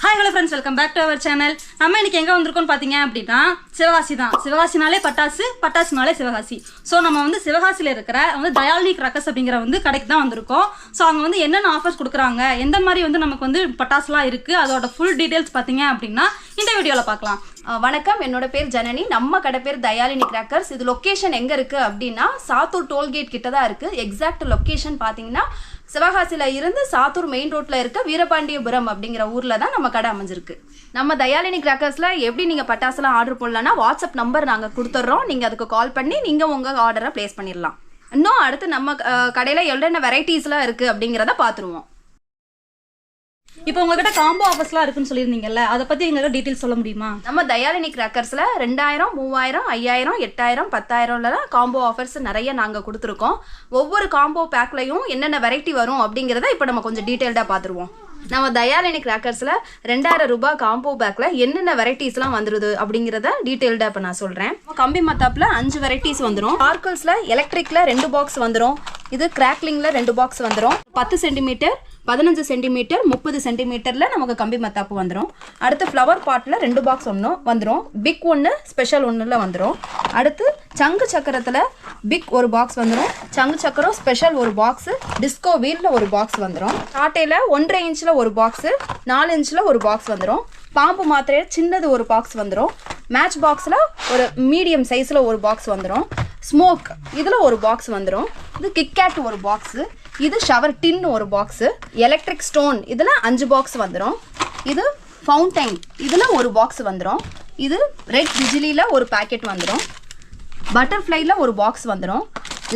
Hi hello friends, welcome back to our channel. நம்ம இன்னைக்கு எங்க வந்திருக்கோம்னு பாத்தீங்க அப்படினா சிவகாசி தான். சிவகாசினாலே பட்டாசு, பட்டாசுனாலே சிவகாசி. சோ நம்ம வந்து சிவகாசில இருக்கிற தயாலினி கிராக்கர்ஸ் அப்படிங்கற கடைக்கு தான் வந்திருக்கோம். சோ அங்க என்னென்ன ஆஃபர்ஸ் கொடுக்கறாங்க, எந்த மாதிரி நமக்கு பட்டாசுலாம் இருக்கு, அதோட full details பாத்தீங்க அப்படினா இந்த வீடியோல பார்க்கலாம். வணக்கம், என்னோட பேர் ஜனனி. நம்ம கடை பேர் தயாலினி கிராக்கர்ஸ். இது லொகேஷன் எங்க இருக்கு அப்படின்னா சாத்தூர் டோல்கேட் கிட்ட தான் இருக்கு. எக்ஸாக்ட் லொகேஷன் பாத்தீங்கன்னா சிவகாசில இருந்து சாத்தூர் மெயின் ரோட்ல இருக்க வீரபாண்டியபுரம் அப்படிங்கிற ஊர்ல தான் நம்ம கடை அமைஞ்சிருக்கு. நம்ம தயாலினி கிராக்கர்ஸ்ல எப்படி நீங்க பட்டாசுலாம் ஆர்டர் பண்ணலாம்னா வாட்ஸ்அப் நம்பர் நாங்க கொடுத்துட்றோம். நீங்க அதுக்கு கால் பண்ணி நீங்க உங்க ஆர்டரை பிளேஸ் பண்ணிடலாம். இன்னும் அடுத்து நம்ம கடையில என்னென்ன வெரைட்டிஸ்லாம் இருக்கு அப்படிங்கிறத பாத்துருவோம். இப்போ உங்ககிட்ட காம்போ ஆஃபர்ஸ்லாம் இருக்குன்னு சொல்லியிருந்தீங்கல்ல, அதை பத்தி எங்களுக்கு டீடைல்ஸ் சொல்ல முடியுமா? நம்ம தயாலினி கிராக்கர்ஸ்ல 2000, 3000, 5000, 8000, 10,000 காம்போ ஆஃபர்ஸ் நிறைய நாங்க கொடுத்துருக்கோம். ஒவ்வொரு காம்போ பேக்லையும் என்னென்ன வெரைட்டி வரும் அப்படிங்கிறத இப்போ நம்ம கொஞ்சம் டீட்டெயில்டா பார்த்துருவோம். நம்ம தயாலினி கிராக்கர்ஸ்ல 2000 ரூபாய் காம்போ பேக்ல என்னென்ன வெரைட்டிஸ்லாம் வந்துருது அப்படிங்கிறத டீட்டெயில்டா இப்போ நான் சொல்றேன். கம்பி மத்தாப்புல 5 வெரைட்டிஸ் வந்துடும். ஸ்பார்க்கிள்ஸ்ல எலக்ட்ரிக்ல 2 பாக்ஸ் வந்துடும். இது கிராக்லிங்ல 2 பாக்ஸ் வந்துடும். 10 சென்டிமீட்டர், 15 சென்டிமீட்டர், 30 சென்டிமீட்டர்ல நமக்கு கம்பி மத்தாப்பு வந்துடும். அடுத்து ஃப்ளவர் பாட்ல 2 பாக்ஸ் ஒன்று வந்துடும். பிக் ஒன்று, ஸ்பெஷல் ஒன்றுல வந்துடும். அடுத்து சங்கு சக்கரத்துல பிக் ஒரு பாக்ஸ் வந்துடும். சங்கு சக்கரம் ஸ்பெஷல் ஒரு பாக்ஸ், டிஸ்கோ வீல்ல ஒரு பாக்ஸ் வந்துடும். காட்டையில 1.5 இன்ச்ல ஒரு பாக்ஸ், 4 இன்ச்ல ஒரு பாக்ஸ் வந்துடும். பாம்பு மாத்திரை சின்னது ஒரு பாக்ஸ் வந்துடும். மேட்ச் பாக்ஸ்ல ஒரு மீடியம் சைஸ்ல ஒரு பாக்ஸ் வந்துடும். ஸ்மோக் இதுல ஒரு பாக்ஸ் வந்துடும். இது கிட்கேட் ஒரு பாக்ஸ். இது ஷவர் டின் ஒரு பாக்ஸ். எலக்ட்ரிக் ஸ்டோன் இதுல 5 பாக்ஸ் வந்துடும். இது ஃபவுண்டைன் இதுல ஒரு பாக்ஸ் வந்துடும். இது ரெட் பிஜிலியில ஒரு பேக்கெட் வந்துடும். பட்டர்ஃப்ளைல ஒரு பாக்ஸ் வந்துடும்.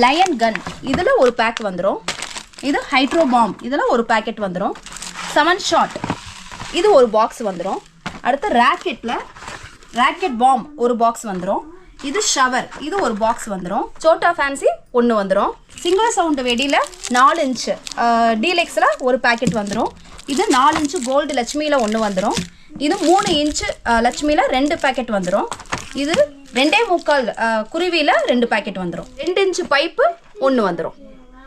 லயன் கன் இதுல ஒரு பேக் வந்துடும். இது ஹைட்ரோ பாம் இதுல ஒரு பேக்கெட் வந்துடும். 7 ஷாட் இது ஒரு பாக்ஸ் வந்துடும். அடுத்து ராக்கெட் பாம் ஒரு பாக்ஸ் வந்துடும். இது ஷவர் இது ஒரு பாக்ஸ் வந்துடும். சோட்டா ஃபேன்சி ஒன்று வந்துடும். சிங்கிள் சவுண்ட் வெடியில் 4 இன்ச் டீலெக்ஸில் ஒரு பேக்கெட் வந்துடும். இது 4 இன்ச்சு கோல்டு லட்சுமியில் ஒன்று வந்துடும். இது 3 இன்ச்சு லட்சுமியில் 2 பேக்கெட் வந்துடும். இது 2.25 குருவியில் 2 பேக்கெட் வந்துடும். 2 இன்ச்சு பைப்பு ஒன்று வந்துடும்.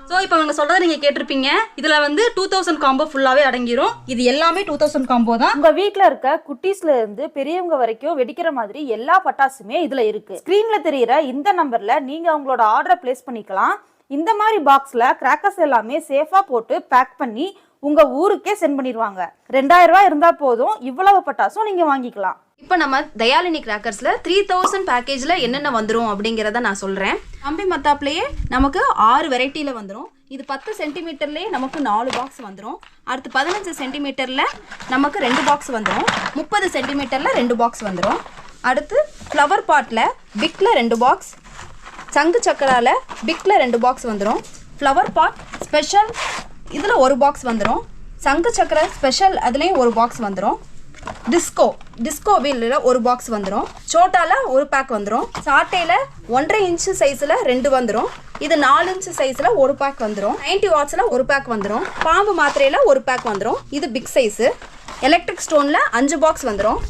ஸோ இப்போ அவங்க சொல்கிறத நீங்கள் கேட்டிருப்பீங்க. இதில் 2000 காம்போ ஃபுல்லாகவே அடங்கிரும். இது எல்லாமே 2000 காம்போ தான். உங்க வீட்டில் இருக்க குட்டீஸ்ல இருந்து பெரியவங்க வரைக்கும் வெடிக்கிற மாதிரி எல்லா பட்டாசுமே இதுல இருக்கு. ஸ்கிரீன்ல தெரியுற இந்த நம்பர்ல நீங்க உங்களோட ஆர்டரை பிளேஸ் பண்ணிக்கலாம். இந்த மாதிரி பாக்ஸ்ல கிராக்கர்ஸ் எல்லாமே சேஃபா போட்டு பேக் பண்ணி உங்க ஊருக்கே சென்ட் பண்ணிடுவாங்க. 2000 ரூபாய் இருந்தா போதும், இவ்வளவு பட்டாசும் நீங்க வாங்கிக்கலாம். இப்போ நம்ம தயாலினி கிராக்கர்ஸ்ல 3000 பேக்கேஜ்ல என்னென்ன வந்துடும் அப்படிங்கிறத நான் சொல்றேன். கம்பி மத்தாப்லயே நமக்கு 6 வெரைட்டியில வந்துடும். இது 10 சென்டிமீட்டர்லயே நமக்கு 4 பாக்ஸ் வந்துடும். அடுத்து 15 சென்டிமீட்டர்ல நமக்கு 2 பாக்ஸ் வந்துடும். 30 சென்டிமீட்டர்ல 2 பாக்ஸ் வந்துடும். அடுத்து ஃப்ளவர் பாட்ல பிக்ல 2 பாக்ஸ், சங்கு சக்கரால பிக்ல 2 பாக்ஸ் வந்துடும். ஃப்ளவர் பாட் ஸ்பெஷல் இதுல ஒரு பாக்ஸ் வந்துடும். சங்கு சக்கர ஸ்பெஷல் அதுலயும் ஒரு பாக்ஸ் வந்துடும். டிஸ்கோ வீல்ல ஒரு பாக்ஸ் வந்துடும். சோட்டால ஒரு பேக் வந்துடும். சாட்டையில 1.5 இன்ச்சு சைஸ்ல 2 வந்துடும். இது 4 இன்ச்சு சைஸ்ல ஒரு பேக் வந்துடும். 90 வாட்ஸ்ல ஒரு பேக் வந்துடும். பாம்பு மாத்திரையில ஒரு பேக் வந்துடும். இது பிக் சைஸ். எலக்ட்ரிக் ஸ்டோன்ல 5 பாக்ஸ் வந்துடும்.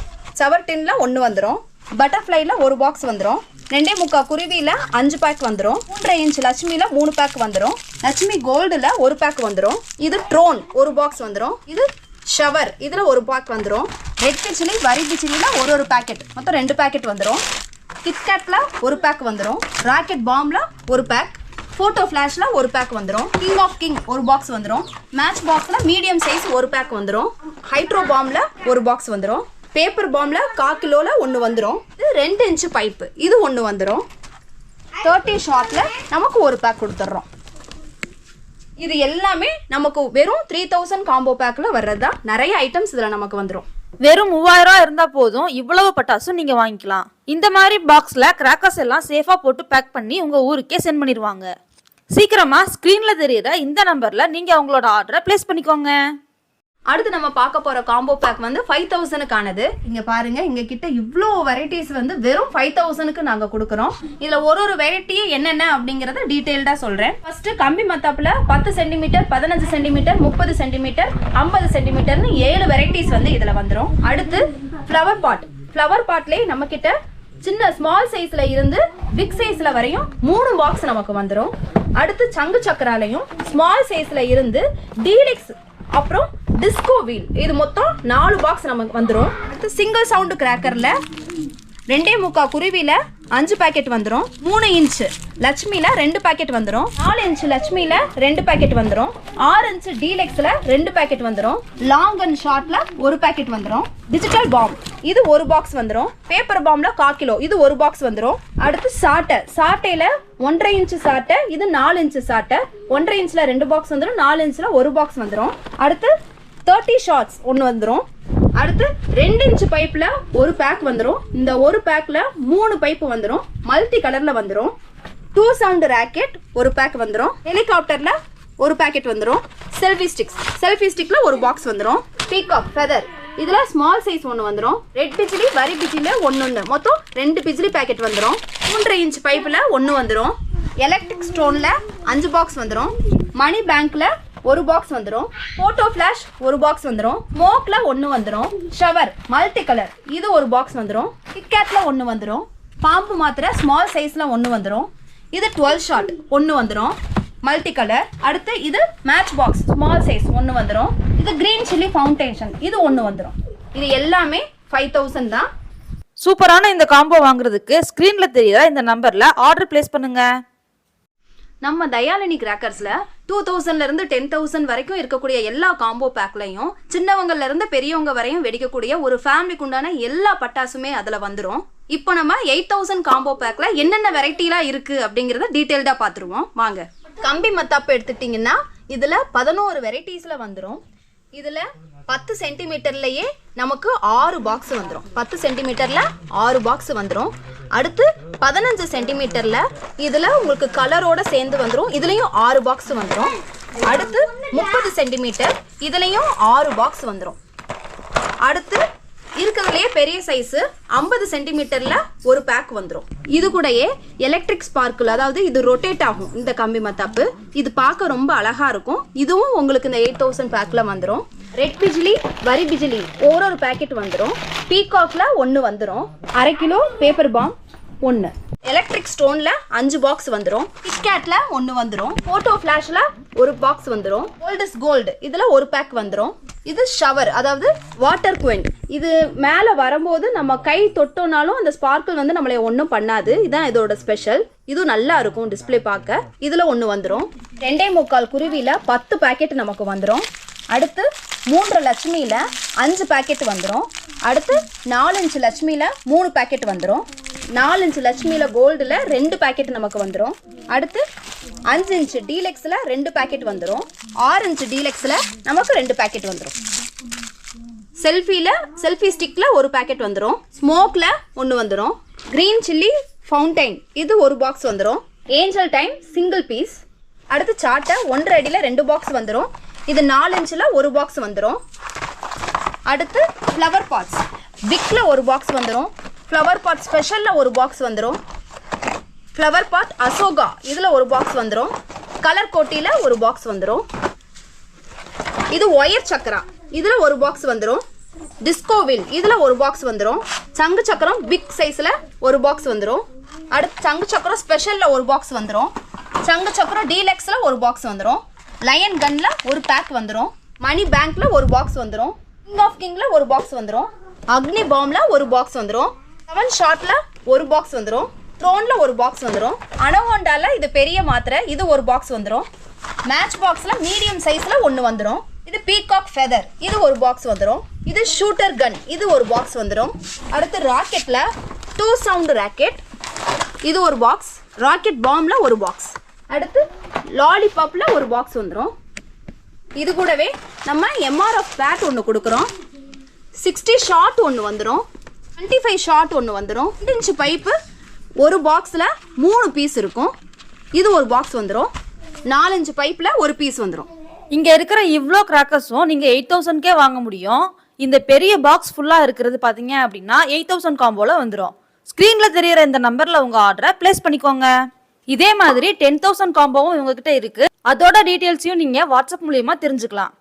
சவர் டின்ல 1 வந்துடும். பட்டர்ஃப்ளைல ஒரு பாக்ஸ் வந்துடும். 2.25 குருவியில 5 பேக் வந்துடும். 3.5 இன்ச் லட்சுமியில 3 பேக் வந்துடும். லட்சுமி கோல்டுல ஒரு பேக் வந்துடும். இது ட்ரோன் ஒரு பாக்ஸ் வந்துடும். இது ஷவர் இதுல ஒரு பேக் வந்துடும். ரெட் பிச்சிலி வரி பிச்சிலில ஒரு பேக்கெட், மொத்தம் 2 பேக்கெட் வந்துடும். கிட்கேட்ல ஒரு பேக் வந்துடும். ராக்கெட் பாம்ல ஒரு பேக், போட்டோ ஃபிளாஷ்ல ஒரு பேக் வந்துடும். கிங் ஆஃப் கிங் ஒரு பாக்ஸ் வந்துடும். மேட்ச் பாக்ஸ்ல மீடியம் சைஸ் ஒரு பேக் வந்துடும். ஹைட்ரோ பாம்ல ஒரு பாக்ஸ் வந்துடும். பேப்பர் பாம்ல 1/4 கிலோல 1 வந்துடும். இது 2 இன்ச்சு பைப்பு இது 1 வந்துடும். 30 ஷாட்ல நமக்கு ஒரு பேக் கொடுத்துட்றோம். இது எல்லாமே நமக்கு வெறும் 3000 காம்போ பேக்ல வர்றதா. நிறைய ஐட்டம்ஸ் இதுல நமக்கு வந்துடும். வெறும் 3000 ரூபாய் இருந்தா போதும், இவ்வளவு பட்டாசும் நீங்க வாங்கிக்கலாம். இந்த மாதிரி பாக்ஸ்ல கிராக்கர்ஸ் எல்லாம் சேஃபா போட்டு பேக் பண்ணி உங்க ஊருக்கே சென்ட் பண்ணிடுவாங்க. சீக்கிரமா ஸ்கிரீன்ல தெரியுற இந்த நம்பர்ல நீங்க உங்களோட ஆர்டரை பிளேஸ் பண்ணிக்கோங்க. அடுத்து நம்ம பார்க்க போற காம்போ பேக் 5000க்கானது. இங்க பாருங்க, இங்க கிட்ட இவ்வளோ வெரைட்டிஸ் வெறும் 5000க்கு நாங்க கொடுக்குறோம். இதுல ஒரு வெரைட்டி என்னென்ன அப்படிங்கறத டீடைல்டா சொல்றேன். ஃபர்ஸ்ட் கம்பி மத்தாப்புல 10 சென்டிமீட்டர், 15 சென்டிமீட்டர், 30 சென்டிமீட்டர், 50 சென்டிமீட்டர்னு 7 வெரைட்டிஸ் இதுல வந்துடும். அடுத்து ஃப்ளவர் பாட்லயே நம்ம கிட்ட சின்ன ஸ்மால் சைஸ்ல இருந்து பிக் சைஸ்ல வரையும் 3 பாக்ஸ் நமக்கு வந்துடும். அடுத்து சங்கு சக்கராலையும் ஸ்மால் சைஸ்ல இருந்து டீலெக்ஸ் அப்புறம் டிஸ்கோ வீல், இது மொத்தம் 4 பாக்ஸ் நமக்கு வந்துடும். அடுத்து சிங்கிள் சவுண்டு கிராக்கரில் 2.25 குருவியில் 5 பேக்கெட் வந்துடும். 3 இன்ச்சு லட்சுமியில் 2 பேக்கெட் வந்துடும். 4 இன்ச்சு லட்சுமியில் 2 பேக்கெட் வந்துடும். 6 இன்ச்சு டீலக்ஸில் 2 பேக்கெட் வந்துடும். லாங் அண்ட் ஷார்ட்டில் 1 பேக்கெட் வந்துடும். டிஜிட்டல் பாம் இது 1 பாக்ஸ் வந்துடும். பேப்பர் பாம்பில் 1/4 கிலோ இது 1 பாக்ஸ் வந்துடும். அடுத்து சாட்டையில் 1.5 இன்ச்சு சாட்டை, இது 4 இன்ச்சு சாட்டை. 1.5 இன்ச்சில் 2 பாக்ஸ் வந்துடும். 4 இன்ச்சில் 1 பாக்ஸ் வந்துடும். அடுத்து 30 ஷார்ட்ஸ் 1 வந்துடும். அடுத்து 2 இன்ச்சு பைப்பில் 1 பேக் வந்துடும். இந்த 1 பேக்கில் 3 பைப்பு வந்துடும். மல்டி கலரில் வந்துடும். 2 சவுண்டு ராக்கெட் 1 பேக் வந்துடும். ஹெலிகாப்டரில் 1 பேக்கெட் வந்துடும். செல்ஃபி ஸ்டிக்கில் 1 பாக்ஸ் வந்துடும். பீகாக் ஃபெதர் இதில் ஸ்மால் சைஸ் 1 வந்துடும். ரெட் பிஜிலி வரி பிஜிலியில் 1 மொத்தம் 2 பிஜிலி பேக்கெட் வந்துடும். 3.5 இன்ச்சு பைப்பில் 1 வந்துடும். எலக்ட்ரிக் ஸ்டோனில் 5 பாக்ஸ் வந்துடும். மணி பேங்க்கில் 1 பாக்ஸ் வந்துடும். போட்டோ ஃபிளாஷ் 1 பாக்ஸ் வந்துடும். ஸ்மோக்கில் 1 வந்துடும். ஷவர் மல்டி கலர் இது 1 பாக்ஸ் வந்துடும். கிட்கேட்டில் 1 வந்துடும். பாம்பு மாத்திரை ஸ்மால் சைஸில் 1 வந்துடும். இது 12 ஷாட் 1 வந்துடும் மல்டி கலர். அடுத்து இது மேட்ச் பாக்ஸ் ஸ்மால் சைஸ் 1 வந்துடும். இது கிரீன் சில்லி ஃபவுண்டேஷன் இது 1 வந்துடும். இது எல்லாமே 5000 தான். சூப்பரான இந்த காம்போ வாங்குறதுக்கு ஸ்க்ரீனில் தெரியுற இந்த நம்பரில் ஆர்டர் பிளேஸ் பண்ணுங்க. நம்ம தயாலினி கிராக்கர்ஸில் 2000லேருந்து 10,000 வரைக்கும் இருக்கக்கூடிய எல்லா காம்போ பேக்லையும் சின்னவங்கலேருந்து பெரியவங்க வரையும் வெடிக்கக்கூடிய ஒரு ஃபேமிலிக்கு உண்டான எல்லா பட்டாசுமே அதில் வந்துடும். இப்போ நம்ம 8000 காம்போ பேக்கில் என்னென்ன வெரைட்டிலாம் இருக்குது அப்படிங்கிறத டீட்டெயில்டாக பார்த்துருவோம் வாங்க. கம்பி மத்தாப்பு எடுத்துட்டிங்கன்னா இதில் 11 வெரைட்டிஸில் வந்துடும். இதில் 10 சென்டிமீட்டர்லையே நமக்கு 6 பாக்ஸ் வந்துடும். 10 சென்டிமீட்டரில் 6 பாக்ஸ் வந்துடும். அடுத்து 15 சென்டிமீட்டரில் இதில் உங்களுக்கு கலரோட சேர்ந்து வந்துடும். இதுலேயும் 6 பாக்ஸ் வந்துடும். அடுத்து 30 சென்டிமீட்டர் இதுலேயும் 6 பாக்ஸ் வந்துடும். அடுத்து இருக்கிறதுலையே பெரிய சைஸு 50 சென்டிமீட்டரில் 1 பேக் வந்துடும். இது கூடயே எலக்ட்ரிக் ஸ்பார்க்கிள், அதாவது இது ரொட்டேட் ஆகும் இந்த கம்பி மத்தாப்பு. இது பார்க்க ரொம்ப அழகாக இருக்கும். இதுவும் உங்களுக்கு இந்த 8000 பேக்கில் வந்துடும். ரெட் பிஜிலி வரி பிஜிலி ஒரு பேக்கெட் வந்துடும். பீகாக்ல 1 வந்துடும். 1/2 கிலோ பேப்பர் பாம் 1. எலக்ட்ரிக் ஸ்டோன்ல 5 பாக்ஸ் வந்துடும். கிட்கேட்ல 1 வந்துடும். போட்டோ ஃபிளாஷ்ல 1 பாக்ஸ் வந்துடும். கோல்ட் இஸ் கோல்டு இதுல 1 பேக் வந்துடும். இது ஷவர், அதாவது வாட்டர் குவெண்ட். இது மேலே வரும்போது நம்ம கை தொட்டோனாலும் அந்த ஸ்பார்க்கிள் வந்து நம்மளை ஒன்றும் பண்ணாது. இதுதான் இதோட ஸ்பெஷல். இது நல்லா இருக்கும் டிஸ்பிளே பார்க்க. இதில் 1 வந்துடும். 2.25 குருவியில் 10 பேக்கெட் நமக்கு வந்துடும். அடுத்து 3 லட்சுமியில் 5 பேக்கெட் வந்துடும். அடுத்து 4 இன்ச்சு லட்சுமியில் 3 பேக்கெட் வந்துடும். 4 இன்ச்சு லட்சுமியில் கோல்டில் 2 பேக்கெட் நமக்கு வந்துடும். அடுத்து 5 இன்ச்சு டீலக்ஸில் 2 பேக்கெட் வந்துடும். 6 இன்ச்சு டீலக்ஸில் நமக்கு 2 பேக்கெட் வந்துடும். செல்ஃபி ஸ்டிக்கில் 1 பேக்கெட் வந்துடும். ஸ்மோக்கில் 1 வந்துடும். க்ரீன் சில்லி ஃபவுண்டைன் இது 1 பாக்ஸ் வந்துடும். Angel time single piece. அடுத்து சாட்டை 1.5 அடியில் 2 பாக்ஸ் வந்துடும். இது 4 இன்ச்சில் 1 பாக்ஸ் வந்துடும். அடுத்து ஃப்ளவர் பாட்ஸ் பிக்ல 1 பாக்ஸ் வந்துடும். ஃப்ளவர் பாட் ஸ்பெஷலில் 1 பாக்ஸ் வந்துடும். ஃப்ளவர் பாட் அசோகா இதில் 1 பாக்ஸ் வந்துடும். கலர் கோட்டியில் 1 பாக்ஸ் வந்துடும். இது ஒயர் சக்கரா இதில் 1 பாக்ஸ் வந்துடும். டிஸ்கோவில் இதில் 1 பாக்ஸ் வந்துடும். சங்கு சக்கரம் பிக் சைஸில் 1 பாக்ஸ் வந்துடும். அடுத்து சங்கு சக்கரம் ஸ்பெஷலில் 1 பாக்ஸ் வந்துடும். சங்கு சக்கரம் டீலக்ஸில் 1 பாக்ஸ் வந்துடும். லயன் கன்ல 1 பேக் வந்துடும். மணி பேங்க்ல 1 பாக்ஸ் வந்துடும். கிங் ஆஃப் கிங்ல 1 பாக்ஸ் வந்துடும். அக்னி பாம்ல 1 பாக்ஸ் வந்துடும். 7 ஷாட்ல 1 பாக்ஸ் வந்துடும். த்ரோன்ல 1 பாக்ஸ் வந்துடும். அனோகோண்டால இது பெரிய மாத்திரை இது 1 பாக்ஸ் வந்துடும். மேட்ச் பாக்ஸ்ல மீடியம் சைஸ்ல 1 வந்துடும். இது பீகாக் ஃபெதர் இது 1 பாக்ஸ் வந்துடும். இது ஷூட்டர் கன் இது 1 பாக்ஸ் வந்துடும். அடுத்து ராக்கெட்ல 2 சவுண்ட் ராக்கெட் இது 1 பாக்ஸ். Rocket பாம்ல 1 box. அடுத்து லாலிபாப்ல 1 பாக்ஸ் வந்துடும். இது கூடவே நம்ம MRF பேட் ஒன்று கொடுக்குறோம். 60 ஷார்ட் 1 வந்துடும். 25 ஷார்ட் 1 வந்துடும். 2 இன்ச்சு பைப்பு 1 பாக்ஸில் 3 பீஸ் இருக்கும். இது 1 பாக்ஸ் வந்துடும். 4 இன்ச்சு பைப்பில் 1 பீஸ் வந்துடும். இங்கே இருக்கிற இவ்வளோ கிராக்கர்ஸும் நீங்கள் 8000க்கே வாங்க முடியும். இந்த பெரிய பாக்ஸ் ஃபுல்லாக இருக்கிறது பார்த்தீங்க அப்படின்னா 8000 காம்போவில் வந்துடும். ஸ்க்ரீனில் தெரியிற இந்த நம்பரில் உங்கள் ஆர்டரை ப்ளேஸ் பண்ணிக்கோங்க. இதே மாதிரி 10,000 காம்போவும் இவங்ககிட்ட இருக்கு. அதோட டீட்டெயில்ஸையும் நீங்க வாட்ஸ்அப் மூலியமா தெரிஞ்சுக்கலாம்.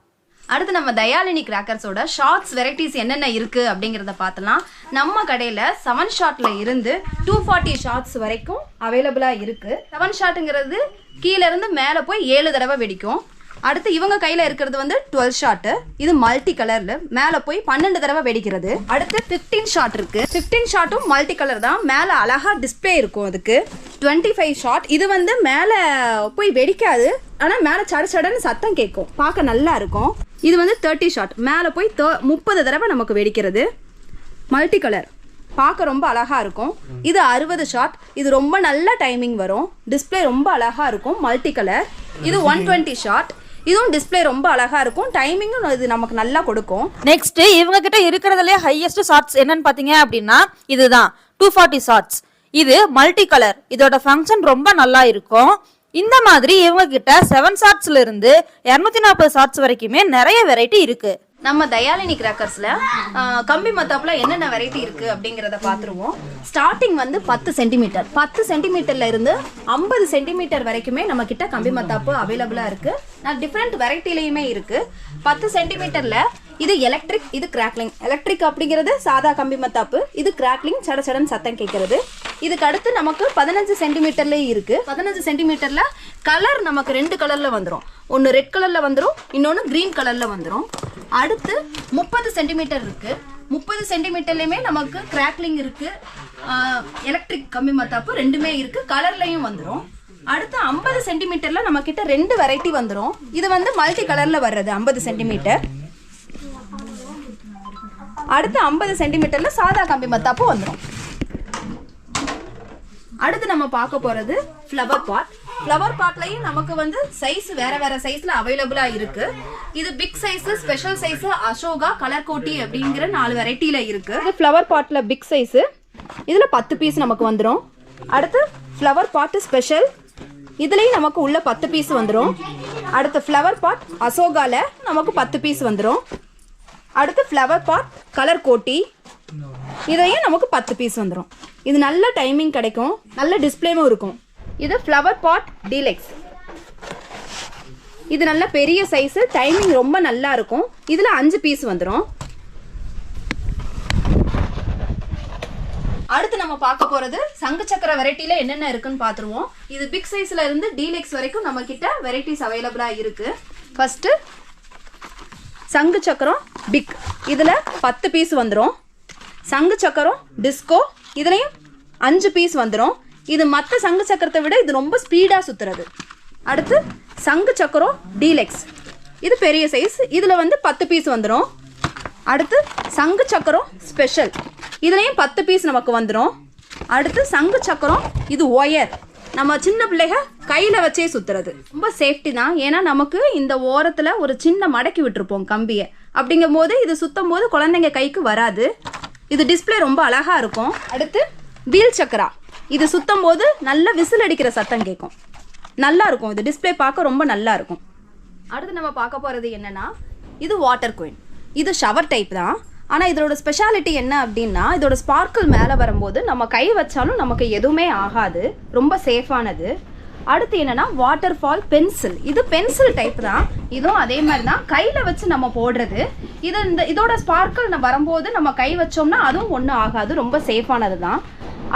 அடுத்து நம்ம தயாலினி கிராக்கர்ஸோட ஷார்ட்ஸ் வெரைட்டிஸ் என்னென்ன இருக்கு அப்படிங்கிறத பார்த்தலாம். நம்ம கடையில் 7 ஷாட்ல இருந்து 240 ஷார்ட்ஸ் வரைக்கும் அவைலபிளா இருக்கு. 7 ஷாட்டுங்கிறது கீழே இருந்து மேலே போய் 7 தடவை வெடிக்கும். அடுத்து இவங்க கையில இருக்கிறது வந்து 12 ஷாட். இது மல்டி கலர்ல மேல போய் 12 தடவை வெடிக்கிறது. அடுத்து 15 ஷாட் இருக்கு. 15 ஷாட்டும் மல்டி கலர் தான். மேல அழகா டிஸ்ப்ளே இருக்கும். அதுக்கு 25 ஷாட். இது வந்து மேல போய் வெடிக்காது, ஆனா மேல சட சடன்னு சத்தம் கேட்கும், பார்க்க நல்லா இருக்கும். இது வந்து 30 ஷாட். மேல போய் 30 தடவை நமக்கு வெடிக்கிறது. மல்டி கலர் பார்க்க ரொம்ப அழகா இருக்கும். இது 60 ஷாட். இது ரொம்ப நல்ல டைமிங் வரும். டிஸ்ப்ளே ரொம்ப அழகா இருக்கும். Multi colour. இது 120 ஷாட். இதுவும் டிஸ்ப்ளே ரொம்ப அழகா இருக்கும். டைமிங்கும் இது நமக்கு நல்லா கொடுக்கும். நெக்ஸ்ட் இவங்க கிட்ட இருக்கிறதுலே ஹையஸ்ட் ஷார்ட்ஸ் என்னன்னு பாத்தீங்க அப்படின்னா இதுதான் 240 ஷார்ட்ஸ். இது மல்டி கலர். இதோட ஃபங்க்ஷன் ரொம்ப நல்லா இருக்கும். இந்த மாதிரி இவங்க கிட்ட 7 ஷார்ட்ஸ்ல இருந்து 240 ஷார்ட்ஸ் வரைக்குமே நிறைய வெரைட்டி இருக்கு. நம்ம தயாலினி கிராக்கர்ஸ்ல கம்பி மத்தாப்புல என்னென்ன வெரைட்டி இருக்கு அப்படிங்கிறத பார்த்துருவோம். ஸ்டார்டிங் வந்து 10 சென்டிமீட்டர். 10 சென்டிமீட்டர்ல இருந்து 50 சென்டிமீட்டர் வரைக்குமே நம்ம கிட்ட கம்பி மத்தாப்பு அவைலபிளா இருக்கு. டிஃப்ரெண்ட் வெரைட்டிலையுமே இருக்கு. 10 சென்டிமீட்டர்ல இது எலக்ட்ரிக், இது கிராக்லிங். எலக்ட்ரிக் அப்படிங்கிறது சாதா கம்பி மத்தாப்பு, இது கிராக்லிங், சட சடன் சத்தம் கேட்கறது. இதுக்கு அடுத்து நமக்கு 15 சென்டிமீட்டர்லேயே இருக்கு. 15 சென்டிமீட்டர்ல கலர் நமக்கு 2 கலர்ல வந்துடும். ஒன்று ரெட் கலர்ல வந்துடும், இன்னொன்று கிரீன் கலர்ல வந்துடும். அடுத்து 30 சென்டிமீட்டர் இருக்கு. 30 சென்டிமீட்டர்லயுமே நமக்கு கிராக்லிங் இருக்கு, எலக்ட்ரிக் கம்பி மத்தாப்பு ரெண்டுமே இருக்கு, கலர்லயும் வந்துடும். அடுத்து 50 சென்டிமீட்டர்ல நம்ம கிட்ட 2 வெரைட்டி வந்துடும். இது வந்து மல்டி கலர்ல வர்றது 50 சென்டிமீட்டர். அடுத்து 50 சென்டிமீட்டர்ல சாதா கம்பி மத்தாப்பு வந்துடும். அடுத்து நம்ம பார்க்க போறது ஃப்ளவர் பாட். ஃப்ளவர் பாட்லயும் நமக்கு வந்து சைஸ் வேற வேற சைஸ்ல அவைலபிளா இருக்கு. இது big size, special size, Ashoka, colour கோட்டி அப்படிங்கிற 4 வெரைட்டில இருக்கு. இது ஃப்ளவர் பாட்ல பிக் சைஸ். இதுல 10 பீஸ் நமக்கு வந்துடும். அடுத்து ஃப்ளவர் பாட் ஸ்பெஷல். இதுலயும் நமக்கு உள்ள 10 பீஸ் வந்துடும். அடுத்து ஃப்ளவர் பாட் அசோகால நமக்கு 10 பீஸ் வந்துடும். அடுத்து ஃப்ளவர் பாட் கலர் கோட்டி, இதையும் நமக்கு 10 பீஸ் வந்துடும். இது நல்ல டைமிங் கிடைக்கும், நல்ல டிஸ்பிளேவும் இருக்கும். இது ஃப்ளவர் பாட் டீலக்ஸ். இது நல்ல பெரிய சைஸ், டைமிங் ரொம்ப நல்லா இருக்கும். இதுல 5 பீஸ் வந்துடும். அடுத்து நம்ம பார்க்க போறது சங்கு சக்கர வெரைட்டில என்னென்ன இருக்குன்னு பாத்துருவோம். இது பிக் சைஸ்ல இருந்து டீலக்ஸ் வரைக்கும் நம்ம கிட்ட வெரைட்டிஸ் அவைலபிளா இருக்கு. ஃபர்ஸ்ட் சங்கு சக்கரம் பிக், இதுல 10 பீஸ் வந்துடும். சங்கு சக்கரம் டிஸ்கோ, இதுலயும் 5 பீஸ் வந்துடும். இது மற்ற சங்கு சக்கரத்தை விட இது ரொம்ப ஸ்பீடா சுத்துறது. அடுத்து சங்கு சக்கரம் டீலக்ஸ், இது பெரிய சைஸ், இதுல வந்து 10 பீஸ் வந்துடும். அடுத்து சங்கு சக்கரம் ஸ்பெஷல், இதுலயும் 10 பீஸ் நமக்கு வந்துடும். அடுத்து சங்கு சக்கரம் இது ஒயர், நம்ம சின்ன பிள்ளைக கையில வச்சே சுத்துறது. ரொம்ப சேஃப்டி தான், ஏன்னா நமக்கு இந்த ஓரத்துல ஒரு சின்ன மடக்கி விட்டுருப்போம் கம்பியை. அப்படிங்கும் போது இது சுத்தும் போது குழந்தைங்க கைக்கு வராது. இது டிஸ்பிளே ரொம்ப அழகா இருக்கும். அடுத்து வீல் சக்கரா, இது சுத்தும் போது நல்ல விசில் அடிக்கிற சத்தம் கேட்கும், நல்லா இருக்கும். இது டிஸ்பிளே பார்க்க ரொம்ப நல்லா இருக்கும். அடுத்து நம்ம பார்க்க போறது என்னன்னா இது வாட்டர் குயின். இது ஷவர் டைப் தான், ஆனால் இதோட ஸ்பெஷாலிட்டி என்ன அப்படின்னா இதோட ஸ்பார்க்கிள் மேலே வரும்போது நம்ம கை வச்சாலும் நமக்கு எதுவுமே ஆகாது, ரொம்ப சேஃபானது. அடுத்து என்னன்னா வாட்டர் ஃபால் பென்சில். இது பென்சில் டைப் தான், இதுவும் அதே மாதிரி தான், கையில் வச்சு நம்ம போடுறது. இதோட ஸ்பார்க்கிள் வரும்போது நம்ம கை வச்சோம்னா அதுவும் ஒன்றும் ஆகாது, ரொம்ப சேஃபானது தான்.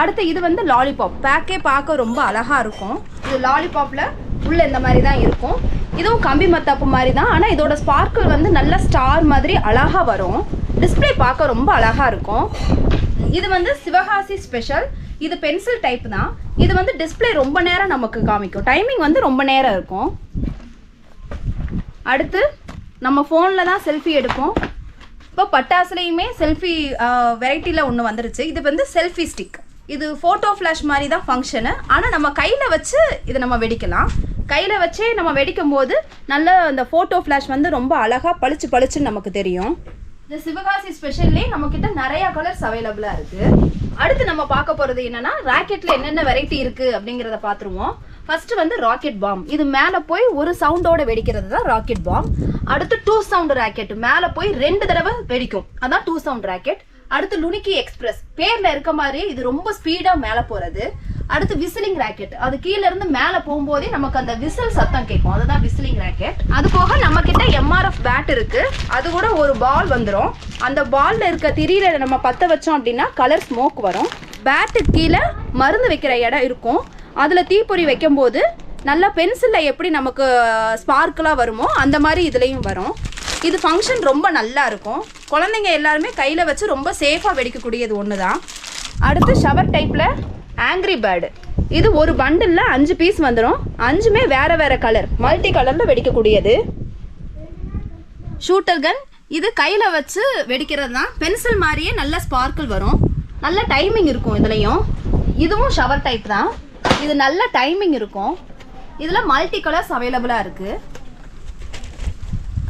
அடுத்து இது வந்து லாலிபாப். பேக்கே பார்க்க ரொம்ப அழகாக இருக்கும். இது லாலிபாப்பில் உள்ள இந்த மாதிரி தான் இருக்கும். இதுவும் கம்பி மத்தாப்பு மாதிரி தான், ஆனால் இதோட ஸ்பார்க்கிள் வந்து நல்ல ஸ்டார் மாதிரி அழகாக வரும். டிஸ்பிளே பார்க்க ரொம்ப அழகாக இருக்கும். இது வந்து சிவகாசி ஸ்பெஷல். இது பென்சில் டைப் தான். இது வந்து டிஸ்பிளே ரொம்ப நேரம் நமக்கு காமிக்கும், டைமிங் வந்து ரொம்ப நேரம் இருக்கும். அடுத்து நம்ம ஃபோனில் தான் செல்ஃபி எடுப்போம். இப்போ பட்டாசுலையுமே செல்ஃபி வெரைட்டியில் ஒன்று வந்துருச்சு. இது வந்து செல்ஃபி ஸ்டிக். இது ஃபோட்டோ ஃப்ளாஷ் மாதிரி தான் ஃபங்க்ஷனு, ஆனால் நம்ம கையில் வச்சு இதை நம்ம வெடிக்கலாம். கையில் வச்சே நம்ம வெடிக்கும் போது நல்ல அந்த ஃபோட்டோ ஃப்ளாஷ் வந்து ரொம்ப அழகாக பளிச்சு பளிச்சுன்னு நமக்கு தெரியும். இந்த சிவகாசி ஸ்பெஷல்லே நம்மக்கிட்ட நிறையா கலர்ஸ் அவைலபிளாக இருக்குது. அடுத்து நம்ம பார்க்க போகிறது என்னென்னா ராக்கெட்டில் என்னென்ன வெரைட்டி இருக்குது அப்படிங்கிறத பார்த்துருவோம். ஃபர்ஸ்ட் வந்து ராக்கெட் பாம். இது மேலே போய் ஒரு சவுண்டோட வெடிக்கிறது தான் ராக்கெட் பாம். அடுத்து 2 சவுண்ட் ராக்கெட், மேலே போய் 2 தடவை வெடிக்கும், அதான் 2 சவுண்ட் ராக்கெட். அடுத்து லுனிக்கி எக்ஸ்பிரஸ், பேர்ல இருக்க மாதிரி இது ரொம்ப ஸ்பீடா மேலே போறது. அடுத்து விசிலிங் ராக்கெட், அது கீழே இருந்து மேலே போகும்போதே நமக்கு அந்த விசில் சத்தம் கேட்கும், அதுதான் விசிலிங் ராக்கெட். அது போக நம்ம கிட்ட எம்ஆர்எஃப் பேட் இருக்கு, அது கூட ஒரு பால் வந்துடும். அந்த பால்ல இருக்க திரியில நம்ம பற்ற வச்சோம் அப்படின்னா கலர் ஸ்மோக் வரும். பேட்டுக்கு கீழே மருந்து வைக்கிற இடம் இருக்கும், அதில் தீப்பொறி வைக்கும் போது நல்லா பென்சிலில் எப்படி நமக்கு ஸ்பார்க்கலாக வருமோ அந்த மாதிரி இதுலேயும் வரும். இது ஃபங்க்ஷன் ரொம்ப நல்லா இருக்கும். குழந்தைங்க எல்லாருமே கையில் வச்சு ரொம்ப சேஃபாக வெடிக்கக்கூடியது ஒன்று தான். அடுத்து ஷவர் டைப்பில் ஆங்க்ரி பேர்டு. இது ஒரு பண்டிலில் 5 பீஸ் வந்துடும். 5மே வேறு வேறு கலர், மல்டி கலரில் வெடிக்கக்கூடியது. ஷூட்டர் கன். இது கையில் வச்சு வெடிக்கிறது தான். பென்சில் மாதிரியே நல்ல ஸ்பார்க்கிள் வரும். நல்ல டைமிங் இருக்கும் இதுலேயும். இதுவும் ஷவர் டைப் தான். இது நல்ல டைமிங் இருக்கும். இதில் மல்டி கலர்ஸ் அவைலபிளாக இருக்குது.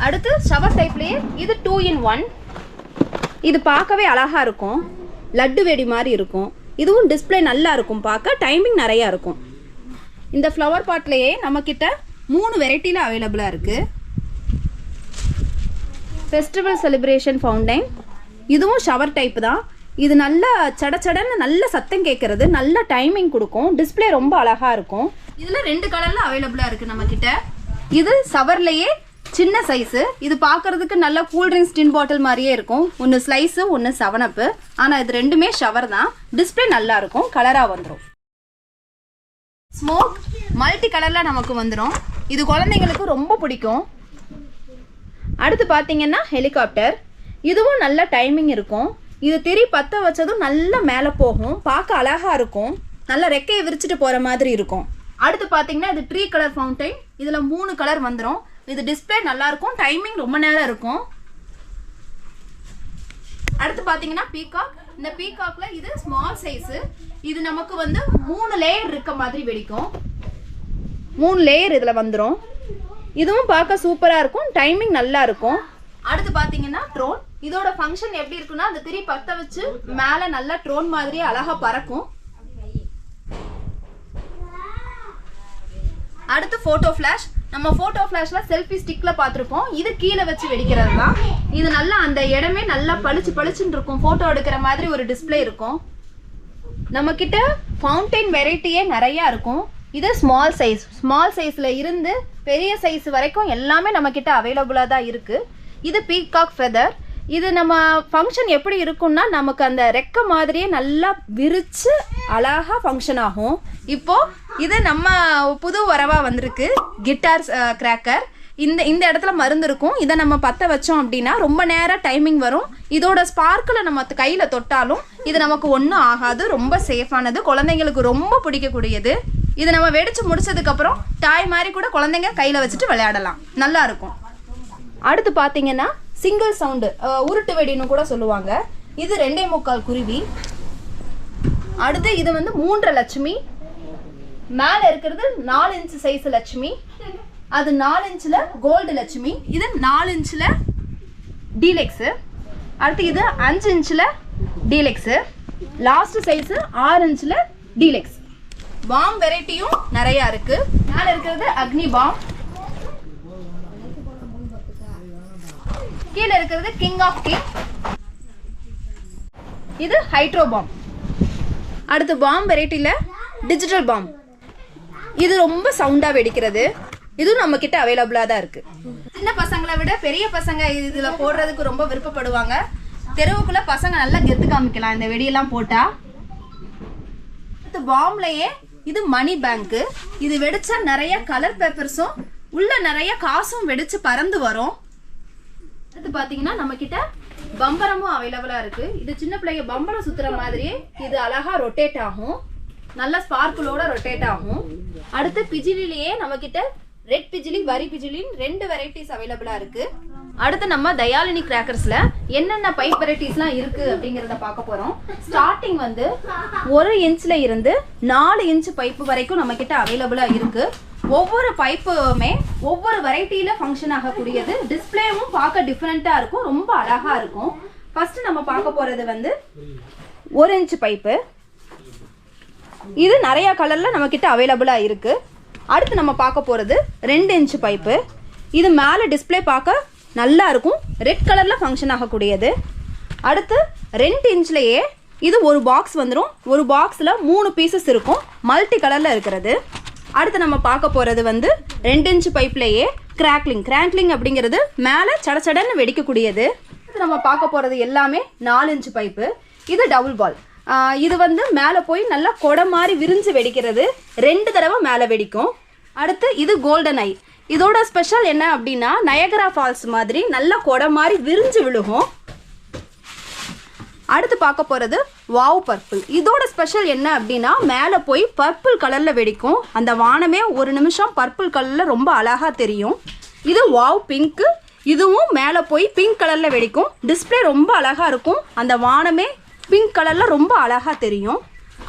அடுத்து ஷவர் டைப்லேயே இது 2 in 1. இது பார்க்கவே அழகாக இருக்கும். லட்டு வெடி மாதிரி இருக்கும். இதுவும் டிஸ்பிளே நல்லா இருக்கும், பார்க்க டைமிங் நிறையா இருக்கும். இந்த ஃப்ளவர் பாட்லேயே நம்மக்கிட்ட 3 வெரைட்டியில் அவைலபிளாக இருக்குது. Festival celebration fountain. இதுவும் ஷவர் டைப் தான். இது நல்லா சடச்சடன்னு நல்ல சத்தம் கேட்கறது, நல்ல டைமிங் கொடுக்கும். டிஸ்பிளே ரொம்ப அழகாக இருக்கும். இதில் 2 கலரில் அவைலபிளாக இருக்குது நம்மக்கிட்ட. இது ஷவர்லேயே சின்ன சைஸு. இது பார்க்குறதுக்கு நல்ல கூல்ட்ரிங்க்ஸ் டின் பாட்டில் மாதிரியே இருக்கும். ஒன்று ஸ்லைஸு, ஒன்று 7up. ஆனால் இது 2மே ஷவர் தான். டிஸ்பிளே நல்லா இருக்கும், கலராக வந்துடும். ஸ்மோக் மல்டி கலரில் நமக்கு வந்துடும். இது குழந்தைங்களுக்கு ரொம்ப பிடிக்கும். அடுத்து பார்த்தீங்கன்னா ஹெலிகாப்டர். இதுவும் நல்ல டைமிங் இருக்கும். இது திரி பற்ற வச்சதும் நல்லா மேலே போகும், பார்க்க அழகாக இருக்கும். நல்லா ரெக்கையை விரிச்சிட்டு போகிற மாதிரி இருக்கும். அடுத்து பார்த்தீங்கன்னா இது 3 கலர் ஃபவுண்டைன். இதில் 3 கலர் வந்துடும். இது டிஸ்பிளே நல்லாயிருக்கும், டைமிங் ரொம்ப நேரம் இருக்கும். அடுத்து பார்த்தீங்கன்னா பீகாக். இந்த பீகாக்ல இது ஸ்மால் சைஸு. இது நமக்கு வந்து 3 லேயர் இருக்க மாதிரி வெடிக்கும். 3 லேயர் இதில் வந்துடும். இதுவும் பார்க்க சூப்பராக இருக்கும், டைமிங் நல்லா இருக்கும். அடுத்து பார்த்தீங்கன்னா ட்ரோன். இதோட ஃபங்க்ஷன் எப்படி இருக்குன்னா, அந்த திரி பற்ற வச்சு மேலே நல்லா ட்ரோன் மாதிரி அழகாக பறக்கும். அடுத்து ஃபோட்டோ ஃப்ளாஷ். நம்ம ஃபோட்டோ ஃப்ளாஷில் செல்ஃபி ஸ்டிக்கில் பார்த்துருப்போம். இது கீழே வச்சு வெடிக்கிறது தான். இது நல்லா அந்த இடமே நல்லா பளிச்சுன்னு இருக்கும். ஃபோட்டோ எடுக்கிற மாதிரி ஒரு டிஸ்பிளே இருக்கும். நம்மக்கிட்ட ஃபவுண்டைன் வெரைட்டியே நிறையா இருக்கும். இது ஸ்மால் சைஸ். ஸ்மால் சைஸில் இருந்து பெரிய சைஸ் வரைக்கும் எல்லாமே நம்மக்கிட்ட அவைலபிளாக தான் இருக்குது. இது பீகாக் ஃபெதர். இது நம்ம ஃபங்க்ஷன் எப்படி இருக்குன்னா, நமக்கு அந்த ரெக்கை மாதிரியே நல்லா விரித்து அழகாக ஃபங்க்ஷன் ஆகும். இப்போது இது நம்ம புது வரவாக வந்திருக்கு கிட்டார் கிராக்கர். இந்த இடத்துல மருந்து இருக்கும். இதை நம்ம பற்ற வச்சோம் அப்படின்னா ரொம்ப நேரம் டைமிங் வரும். இதோட ஸ்பார்க்கில் நம்ம கையில் தொட்டாலும் இது நமக்கு ஒன்றும் ஆகாது. ரொம்ப சேஃபானது, குழந்தைங்களுக்கு ரொம்ப பிடிக்கக்கூடியது. இது நம்ம வெடித்து முடிச்சதுக்கப்புறம் டாய் மாதிரி கூட குழந்தைங்க கையில் வச்சுட்டு விளையாடலாம், நல்லா இருக்கும். அடுத்து பார்த்தீங்கன்னா சிங்கிள் சவுண்டு, உருட்டு வெடின்னு கூட சொல்லுவாங்க. இது 2.25 குருவி. அடுத்து இது வந்து 3 லட்சுமி. மேலே இருக்கிறது 4 இன்ச் சைஸ் லட்சுமி. அது 4 இன்ச்சில் கோல்டு லட்சுமி. இது 4 இன்ச்சில் டீலெக்ஸு. அடுத்து இது 5 இன்ச்சில் டீலெக்ஸு. லாஸ்ட் சைஸு 6 இன்ச்சில் டீலெக்ஸ். பாம் வெரைட்டியும் நிறையா இருக்குது. மேலே இருக்கிறது அக்னி பாம். கீழே இருக்கிறது கிங் ஆஃப் கிங். இது ஹைட்ரோ பாம். அடுத்து பாம் வெரைட்டியில் டிஜிட்டல் பாம். இது ரொம்ப சவுண்டாக வெடிக்கிறது. இதுவும் நம்ம கிட்ட அவைலபிளாக தான் இருக்குது. சின்ன பசங்களை விட பெரிய பசங்க இதில் போடுறதுக்கு ரொம்ப விருப்பப்படுவாங்க. தெருவுக்குள்ளே பசங்க நல்லா கெத்து காமிக்கலாம் இந்த வெடியெல்லாம் போட்டால். அடுத்து பாம்லையே இது மணி பேங்க்கு. இது வெடிச்சா நிறைய கலர் பேப்பர்ஸும் உள்ள நிறைய காசும் வெடிச்சு பறந்து வரும். அடுத்து பார்த்தீங்கன்னா நம்ம கிட்ட பம்பரமும் அவைலபிளாக இருக்குது. இது சின்ன பிள்ளைங்க பம்பரம் சுற்றுற மாதிரியே இது அழகாக ரொட்டேட் ஆகும், நல்ல ஸ்பார்க்கிளோட ரொட்டேட் ஆகும். அடுத்து பிஜிலிலேயே நம்ம கிட்ட ரெட் பிஜிலி, வரி பிஜிலின்னு 2 வெரைட்டிஸ் அவைலபிளாக இருக்குது. அடுத்து நம்ம தயாலினி கிராக்கர்ஸில் என்னென்ன பைப் வெரைட்டிஸ்லாம் இருக்குது அப்படிங்கிறத பார்க்க போகிறோம். ஸ்டார்டிங் வந்து 1 இன்ச்சில் இருந்து 4 இன்ச் பைப்பு வரைக்கும் நம்மக்கிட்ட அவைலபிளாக இருக்குது. ஒவ்வொரு பைப்புமே ஒவ்வொரு வெரைட்டியில் ஃபங்க்ஷன் ஆகக்கூடியது. டிஸ்பிளேவும் பார்க்க டிஃப்ரெண்ட்டாக இருக்கும், ரொம்ப அழகாக இருக்கும். ஃபஸ்ட்டு நம்ம பார்க்க போகிறது வந்து 1 இன்ச் பைப்பு. இது நிறையா கலரில் நம்மக்கிட்ட அவைலபிளாக இருக்குது. அடுத்து நம்ம பார்க்க போகிறது 2 இன்ச் பைப்பு. இது மேலே டிஸ்பிளே பார்க்க நல்லா இருக்கும், ரெட் கலரில் ஃபங்க்ஷன் ஆகக்கூடியது. அடுத்து 2 இன்ச்லேயே இது ஒரு பாக்ஸ் வந்துடும். ஒரு பாக்ஸில் 3 பீசஸ் இருக்கும், மல்டி கலரில் இருக்கிறது. அடுத்து நம்ம பார்க்க போகிறது வந்து 2 இன்ச் பைப்லேயே கிராக்லிங் அப்படிங்கிறது மேலே சடச்சடன்னு வெடிக்கக்கூடியது. அடுத்து நம்ம பார்க்க போகிறது எல்லாமே 4 இன்ச் பைப்பு. இது டபுள் பால். இது வந்து மேலே போய் நல்லா கொடை மாதிரி விரிஞ்சு வெடிக்கிறது. 2 தடவை மேலே வெடிக்கும். அடுத்து இது கோல்டன் ஐ. இதோட ஸ்பெஷல் என்ன அப்படின்னா நயகரா ஃபால்ஸ் மாதிரி நல்ல கொடை மாதிரி விரிஞ்சு விழுகும். அடுத்து பார்க்க போகிறது வாவ் பர்பிள். இதோட ஸ்பெஷல் என்ன அப்படின்னா மேலே போய் பர்பிள் கலரில் வெடிக்கும். அந்த வானமே ஒரு நிமிஷம் பர்பிள் கலரில் ரொம்ப அழகாக தெரியும். இது வாவ் பிங்க்கு. இதுவும் மேலே போய் பிங்க் கலரில் வெடிக்கும். டிஸ்பிளே ரொம்ப அழகாக இருக்கும். அந்த வானமே பிங்க் கலரில் ரொம்ப அழகாக தெரியும்.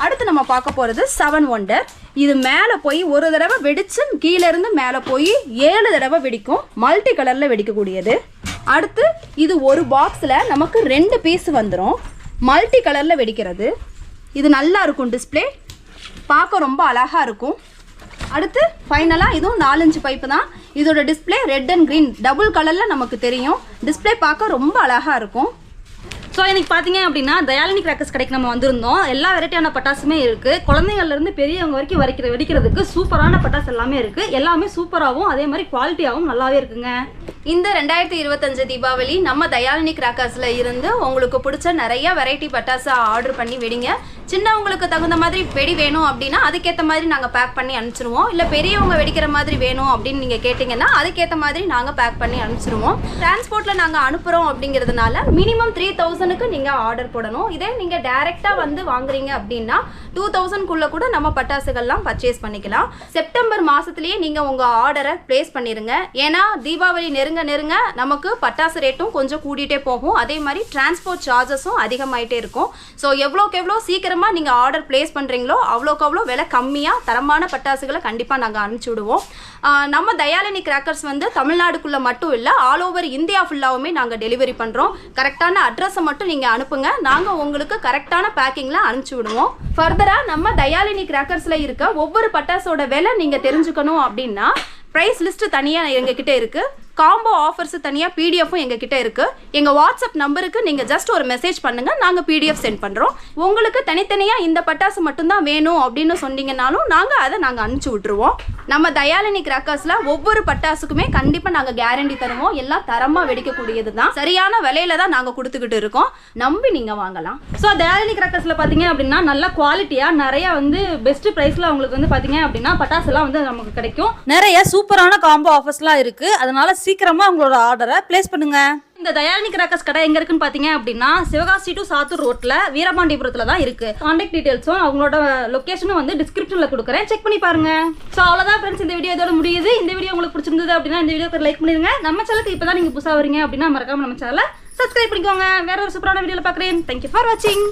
அடுத்து நம்ம பார்க்க போகிறது 7 ஒண்டர். இது மேலே போய் ஒரு தடவை வெடித்து கீழேருந்து மேலே போய் 7 தடவை வெடிக்கும். மல்டி கலரில் வெடிக்கக்கூடியது. அடுத்து இது ஒரு பாக்ஸில் நமக்கு 2 பீஸ் வந்துடும். மல்டி கலரில் வெடிக்கிறது. இது நல்லா இருக்கும். டிஸ்பிளே பார்க்க ரொம்ப அழகாக இருக்கும். அடுத்து ஃபைனலாக இதுவும் 4-5 பைப்பு தான். இதோட display red and green double கலரில் நமக்கு தெரியும். டிஸ்பிளே பார்க்க ரொம்ப அழகாக இருக்கும். ஸோ இன்னைக்கு பார்த்தீங்க அப்படின்னா தயாலினி கிராக்கர்ஸ் கடைக்கு நம்ம வந்திருந்தோம். எல்லா வெரைட்டியான பட்டாசுமே இருக்குது. குழந்தைங்கள்லேருந்து பெரியவங்க வரைக்கும் வெடிக்கிறதுக்கு சூப்பரான பட்டாசு எல்லாமே இருக்குது. எல்லாமே சூப்பராகவும் அதே மாதிரி குவாலிட்டியாகவும் நல்லாவே இருக்குங்க. இந்த 2025 தீபாவளி நம்ம தயாலினி கிராக்கர்ஸில் இருந்து உங்களுக்கு பிடிச்ச நிறைய வெரைட்டி பட்டாசு ஆர்டர் பண்ணி வெடிங்க. சின்னவங்களுக்கு தகுந்த மாதிரி வெடி வேணும் அப்படின்னா அதுக்கேற்ற மாதிரி நாங்கள் பேக் பண்ணி அனுப்பிச்சிருவோம். இல்லை பெரியவங்க வெடிக்கிற மாதிரி வேணும் அப்படின்னு நீங்கள் கேட்டிங்கன்னா அதுக்கேற்ற மாதிரி நாங்கள் பேக் பண்ணி அனுப்பிச்சிருவோம். டிரான்ஸ்போர்ட்டில் நாங்கள் அனுப்புகிறோம் அப்படிங்கிறதுனால மினிமம் 3000க்கு நீங்கள் ஆர்டர் போடணும். இதே நீங்கள் டைரெக்டாக வந்து வாங்குறீங்க அப்படின்னா 2000க்குள்ளே கூட நம்ம பட்டாசுகள்லாம் பர்ச்சேஸ் பண்ணிக்கலாம். செப்டம்பர் மாதத்துலேயே நீங்கள் உங்கள் ஆர்டரை ப்ளேஸ் பண்ணிடுங்க. ஏன்னா தீபாவளி நெருங்க நமக்கு பட்டாசு ரேட்டும் கொஞ்சம் கூடிட்டே போகும். அதே மாதிரி டிரான்ஸ்போர்ட் சார்ஜஸும் அதிகமாயிட்டே இருக்கும். ஸோ எவ்வளோக்கு எவ்வளோ சீக்கிரமாக நீங்கள் ஆர்டர் ப்ளேஸ் பண்ணுறீங்களோ அவ்வளோக்கு அவ்வளோ விலை கம்மியாக தரமான பட்டாசுகளை கண்டிப்பாக நாங்கள் அனுப்பிச்சி விடுவோம். நம்ம தயாலினி கிராக்கர்ஸ் வந்து தமிழ்நாடுக்குள்ளே மட்டும் இல்லை ஆல் ஓவர் இந்தியா ஃபுல்லாகவுமே நாங்கள் டெலிவரி பண்ணுறோம். கரெக்டான அட்ரஸை மட்டும் நீங்கள் அனுப்புங்க. நாங்கள் உங்களுக்கு கரெக்டான பேக்கிங்கில் அனுப்பிச்சி விடுவோம். ஃபர்தராக நம்ம தயாலினி கிராக்கர்ஸில் இருக்க ஒவ்வொரு பட்டாசோட விலை நீங்கள் தெரிஞ்சுக்கணும் அப்படின்னா ப்ரைஸ் லிஸ்ட்டு தனியாக எங்ககிட்ட இருக்குது. காம்போ ஆஃபர்ஸ் தனியாக பிடிஎஃப்பும் எங்ககிட்ட இருக்குது. எங்கள் வாட்ஸ்அப் நம்பருக்கு நீங்கள் ஜஸ்ட் ஒரு மெசேஜ் பண்ணுங்கள். நாங்கள் பிடிஎஃப் சென்ட் பண்ணுறோம். உங்களுக்கு தனித்தனியாக இந்த பட்டாசு மட்டும்தான் வேணும் அப்படின்னு சொன்னீங்கன்னாலும் நாங்கள் அதை அனுப்பிச்சி விட்ருவோம். நம்ம தயாலினி கிராக்கர்ஸில் ஒவ்வொரு பட்டாசுக்குமே கண்டிப்பாக நாங்கள் கேரண்டி தருவோம். எல்லாம் தரமாக வெடிக்கக்கூடியது தான். சரியான விலையில தான் நாங்கள் கொடுத்துக்கிட்டு இருக்கோம். நம்பி நீங்கள் வாங்கலாம். ஸோ தயாலினி கிராக்கர்ஸில் பார்த்தீங்க அப்படின்னா நல்ல குவாலிட்டியாக நிறைய பெஸ்ட் ப்ரைஸில் உங்களுக்கு பார்த்தீங்க அப்படின்னா பட்டாசுலாம் நமக்கு கிடைக்கும். நிறைய சூப்பரான காம்போ ஆஃபர்ஸ்லாம் இருக்கு. அதனால சீக்கிரமா உங்களோட ஆர்டரை பிளேஸ் பண்ணுங்க. இந்த தயாலினி கிராக்கர்ஸ் கடை எங்க இருக்குன்னு பாத்தீங்க அப்படின்னா சிவகாசி டு சாத்தூர் ரோட்ல வீரபாண்டியபுரத்துல தான் இருக்கு. கான்டாக்ட் டீடைல்ஸும் அவங்களோட லொகேஷனும் டிஸ்கிரிப்ஷன்ல கொடுக்குறேன். செக் பண்ணி பாருங்க. ஸோ அவ்வளோதான் ஃப்ரெண்ட்ஸ், இந்த வீடியோ இதோட முடியுது. இந்த வீடியோ உங்களுக்கு பிடிச்சிருந்தது அப்படின்னா இந்த வீடியோக்கு லைக் பண்ணிருங்க. நம்ம சேனலுக்கு இப்பதான் நீங்க புதுசா வரீங்க அப்படின்னா மறக்காம நம்ம சேனலை சப்ஸ்கிரைப் பண்ணிக்கோங்க. வேற ஒரு சூப்பரான வீடியோல பாக்குறேன். தேங்க்யூ ஃபார் வாட்சிங்.